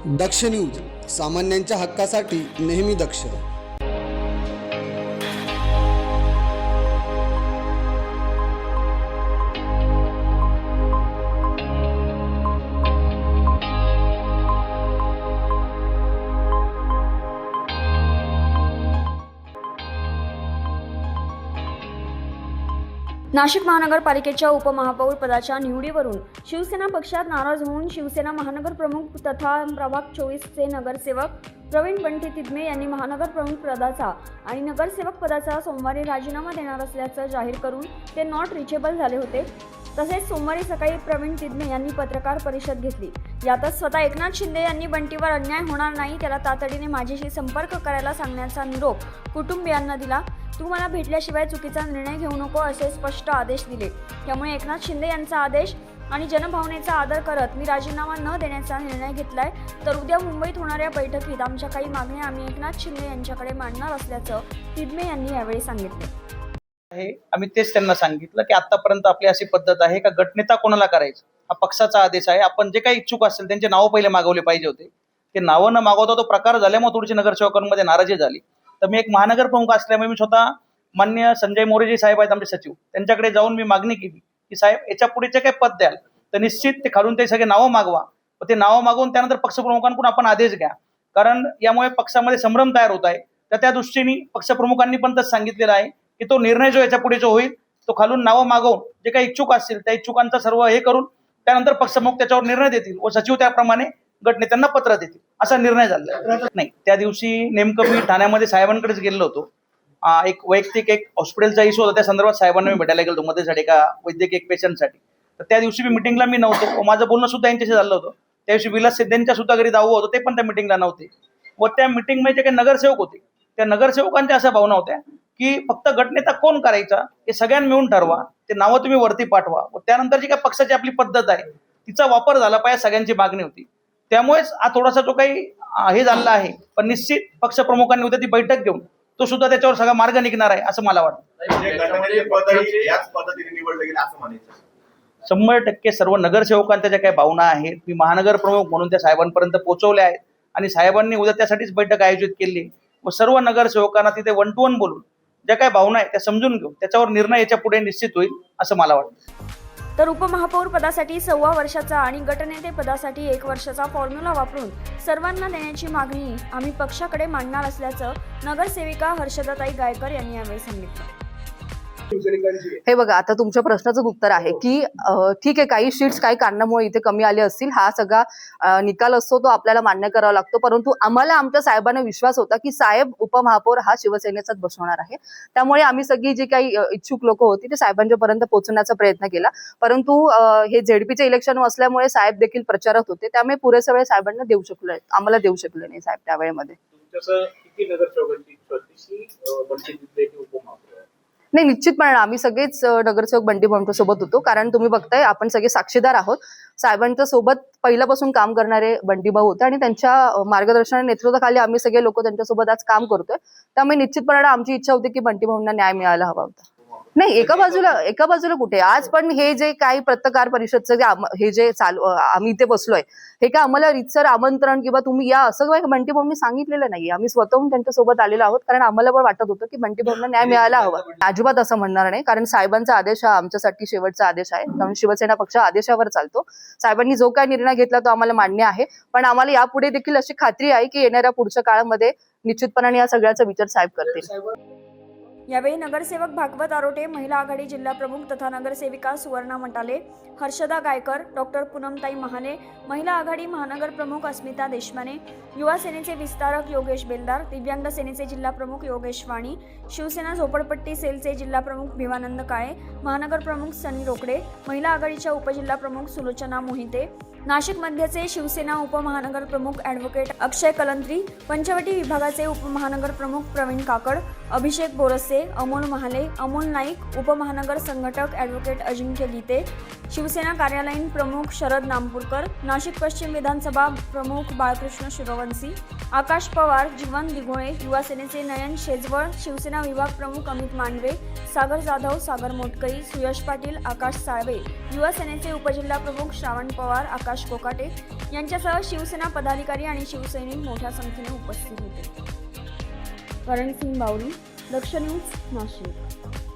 दक्ष news, सामान्यांच्या हक्कासाठी नेहमी दक्ष. नाशिक महानगरपालिकेच्या उपमहापौर पदाच्या निवडीवरून शिवसेना पक्षात नाराज होऊन शिवसेना महानगर प्रमुख तथा प्रभाग 24चे नगरसेवक प्रवीण बंटी तिदमे यांनी महानगर प्रमुख पदाचा आणि नगरसेवक पदाचा सोमवारी राजीनामा देणार असल्याचं जाहीर करून ते नॉट रिचेबल झाले होते. तसेच सोमवारी सकाळी प्रवीण तिदमे यांनी पत्रकार परिषद घेतली. यातच स्वतः एकनाथ शिंदे यांनी बंटीवर अन्याय होणार नाही, त्याला तातडीने माझ्याशी संपर्क करायला सांगण्याचा निरोप कुटुंबियांना दिला. तू मला भेटल्याशिवाय चुकीचा निर्णय घेऊ नको असे स्पष्ट आदेश दिले. त्यामुळे एकनाथ शिंदे यांचा आदेश आणि जनभावनेचा आदर करत मी राजीनामा न देण्याचा निर्णय घेतलाय. तर उद्या मुंबईत होणाऱ्या बैठकीत आमच्या काही मागण्या आम्ही एकनाथ शिंदे यांच्याकडे मांडणार असल्याचं तिदमे यांनी यावेळी सांगितले. आम्ही तेच त्यांना सांगितलं की आतापर्यंत आपली अशी पद्धत आहे का गटनेता कोणाला करायचं हा पक्षाचा आदेश आहे. आपण जे काही इच्छुक असेल त्यांचे नावं पहिले मागवले पाहिजे होते. ते नावं न मागवता तो प्रकार झाल्यामुळे थोडीशी नगरसेवकांमध्ये नाराजी झाली. तर मी एक महानगर प्रमुख असल्यामुळे मी स्वतः मान्य संजय मोरेजी साहेब आहेत आमचे सचिव, त्यांच्याकडे जाऊन मी मागणी केली की साहेब याच्या पुढे जे काही पद द्याल तर निश्चित ते खालून ते सगळे नावं मागवा. ते नावं मागवून त्यानंतर पक्षप्रमुखांकडून आपण आदेश घ्या, कारण यामुळे पक्षामध्ये संभ्रम तयार होत आहे. तर त्या दृष्टीने पक्षप्रमुखांनी पण तसं सांगितलेलं आहे की तो निर्णय जो याच्या पुढे जो होईल तो खालून नावं मागवून जे काही इच्छुक असतील त्या इच्छुकांचा सर्व हे करून त्यानंतर पक्षप्रमुख त्याच्यावर निर्णय देतील व सचिव त्याप्रमाणे गटनेत्यांना पत्र देतील असा निर्णय झाला. नाही, त्या दिवशी नेमकं मी ठाण्यामध्ये साहेबांकडेच गेलो होतो. एक वैयक्तिक एक हॉस्पिटलचा इश्यू होता, त्या संदर्भात साहेबांना मी भेटायला गेलो मध्येसाठी एका वैद्यकीय एक पेशंटसाठी. तर त्या दिवशी मी मिटिंगला मी नव्हतो, माझं बोलणं सुद्धा यांच्याशी झालं होतं. त्या दिवशी विलास सिद्धेंच्या सुद्धा घरी दावं होतं, ते पण त्या मिटिंगला नव्हते. व त्या मिटिंगमध्ये जे काही नगरसेवक होते त्या नगरसेवकांच्या अशा भावना होत्या की फक्त गटनेता कोण करायचा हे सगळ्यांना मिळून ठरवा, ते नावं तुम्ही वरती पाठवा व त्यानंतर जी काही पक्षाची आपली पद्धत आहे तिचा वापर झाला पाहिजे, सगळ्यांची मागणी होती. त्यामुळेच हा थोडासा जो काही हे झालेला आहे, पण निश्चित पक्षप्रमुखांनी उद्या ती बैठक घेऊन तो सुद्धा त्याच्यावर सगळा मार्ग निघणार आहे असं मला वाटतं. 100% सर्व नगरसेवकांच्या ज्या काही भावना आहेत मी महानगर प्रमुख म्हणून त्या साहेबांपर्यंत पोहोचवल्या आहेत आणि साहेबांनी उद्या त्यासाठीच बैठक आयोजित केली व सर्व नगरसेवकांना तिथे 1 to 1 बोलून ज्या काही भावना आहेत त्या समजून घेऊन त्याच्यावर निर्णय याच्या पुढे निश्चित होईल असं मला वाटतं. तर उपमहापौर पदासाठी 1.25 वर्षाचा आणि गटनेते पदासाठी 1 वर्षाचा फॉर्म्युला वापरून सर्वांना देण्याची मागणी आम्ही पक्षाकडे मांडणार असल्याचं नगरसेविका हर्षदाताई गायकर यांनी यावेळी सांगितलं. हे बघा, आता तुमच्या प्रश्नाचं उत्तर आहे की ठीक आहे, काही शीट्स काही कारणामुळे इथे कमी आले असतील, हा सगळा निकाल असतो तो आपल्याला मान्य करावा लागतो. परंतु आम्हाला आमच्या साहेबांना विश्वास होता की साहेब उपमहापौर हा शिवसेनेचाच बसवणार आहे. त्यामुळे आम्ही सगळी जी काही इच्छुक लोक होती ते साहेबांच्या पर्यंत पोहोचण्याचा प्रयत्न केला. परंतु हे झेडपीचे इलेक्शन असल्यामुळे साहेब देखील प्रचारात होते, त्यामुळे पुरेसा वेळ साहेबांना आम्हाला देऊ शकले नाही साहेब त्या वेळेमध्ये. नाही, निश्चितपणे आम्ही सगळेच नगरसेवक बंटी भाऊ सोबत होतो, कारण तुम्ही बघताय आपण सगळे साक्षीदार आहोत. साहेबांच्या सोबत पहिल्यापासून काम करणारे बंटी भाऊ होते आणि त्यांच्या मार्गदर्शन नेतृत्वाखाली आम्ही सगळे लोक त्यांच्यासोबत आज काम करतोय. त्यामुळे निश्चितपणे आमची इच्छा होती की बंटी भाऊंना न्याय मिळायला हवा होता. नाही, एका बाजूला कुठे आज पण हे जे काही पत्रकार परिषदचं हे जे चालू आम्ही इथे बसलोय हे काय आम्हाला रितसर आमंत्रण किंवा तुम्ही या असं काही बंटी भाऊंनी सांगितलेलं नाही. आम्ही स्वतःहून त्यांच्यासोबत आलेलो आहोत, कारण आम्हाला पण वाटत होतं की बंटी भाऊंना न्याय मिळायला हवा. अजिबात असं म्हणणार नाही, कारण साहेबांचा आदेश हा आमच्यासाठी शेवटचा आदेश आहे. कारण शिवसेना पक्ष आदेशावर चालतो. साहेबांनी जो काय निर्णय घेतला तो आम्हाला मान्य आहे, पण आम्हाला यापुढे देखील अशी खात्री आहे की येणाऱ्या पुढच्या काळामध्ये निश्चितपणे या सगळ्याचा विचार साहेब करतील. यावेळी नगरसेवक भागवत आरोटे, महिला आघाडी जिल्हा प्रमुख तथा नगरसेविका सुवर्णा मटाले, हर्षदा गायकर, डॉक्टर पूनमताई महाले, महिला आघाडी महानगर प्रमुख अस्मिता देशमाने, युवा सेनेचे विस्तारक योगेश बेलदार, दिव्यांग सेनेचे जिल्हा प्रमुख योगेश वाणी, शिवसेना झोपडपट्टी सेलचे जिल्हा प्रमुख भिवानंद काळे, महानगर प्रमुख सनी रोकडे, महिला आघाडीच्या उपजिल्हा प्रमुख सुलोचना मोहिते, नाशिक मध्यचे शिवसेना उपमहानगर प्रमुख ॲडव्होकेट अक्षय कलंत्री, पंचवटी विभागाचे उपमहानगर प्रमुख प्रवीण काकड, अभिषेक बोरसे, अमोल महाले, अमोल नाईक, उपमहानगर संघटक ॲडव्होकेट अजिंक्य गीते, शिवसेना कार्यालयीन प्रमुख शरद नामपूरकर, नाशिक पश्चिम विधानसभा प्रमुख बाळकृष्ण शिरवंशी, आकाश पवार, जीवन दिघोळे, युवा सेनेचे नयन शेजवळ, शिवसेना विभाग प्रमुख अमित मांडवे, सागर जाधव, सागर मोटकई, सुयश पाटील, आकाश साळवे, युवा सेनेचे उपजिल्हा प्रमुख श्रावण पवार, आकाश प्रकाश कोकाटे यांच्यासह शिवसेना पदाधिकारी आणि शिवसैनिक मोठ्या संख्येने उपस्थित होते. करण सिंग बावरी, दक्ष न्यूज, नाशिक.